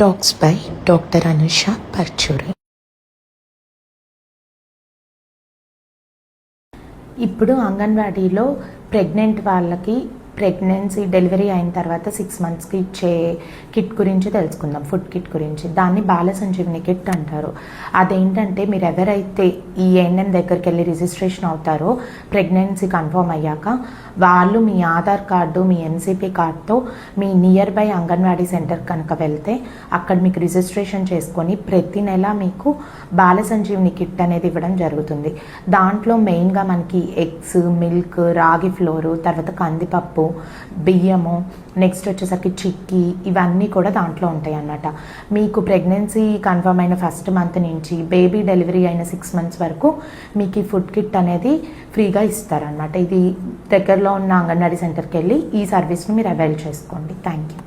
Talks by doctor Anusha Paruchuri. ఇప్పుడు అంగన్వాడీలో pregnant వాళ్ళకి pregnancy delivery అయిన తర్వాత 6 monthsకి ఇచ్చే కిట్ గురించి తెలుసుకుందాం. ఫుడ్ కిట్ గురించి. దాన్ని బాల సంజీవిని కిట్ అంటారు. అదేంటంటే మీరు ఎవరైతే ఈ ఏఎన్ఎం దగ్గరికి వెళ్ళి రిజిస్ట్రేషన్ అవుతారో ప్రెగ్నెన్సీ కన్ఫర్మ్ అయ్యాక వాళ్ళు మీ ఆధార్ కార్డు, మీ ఎన్సిపి కార్డుతో మీ నియర్ బై అంగన్వాడీ సెంటర్ కనుక వెళ్తే అక్కడ మీకు రిజిస్ట్రేషన్ చేసుకొని ప్రతి నెల మీకు బాల సంజీవిని కిట్ అనేది ఇవ్వడం జరుగుతుంది. దాంట్లో మెయిన్గా మనకి ఎగ్స్, మిల్క్, రాగి ఫ్లోరు, తర్వాత కందిపప్పు, బియ్యము, నెక్స్ట్ వచ్చేసరికి చిక్కీ, ఇవన్నీ కూడా దాంట్లో ఉంటాయి అన్నమాట. మీకు ప్రెగ్నెన్సీ కన్ఫర్మ్ అయిన ఫస్ట్ మంత్ నుంచి బేబీ డెలివరీ అయిన 6 months వరకు మీకు ఈ ఫుడ్ కిట్ అనేది ఫ్రీగా ఇస్తారనమాట. ఇది దగ్గరలో ఉన్న అంగన్వాడీ సెంటర్కి వెళ్ళి ఈ సర్వీస్ని మీరు అవైల్ చేసుకోండి. Thank you.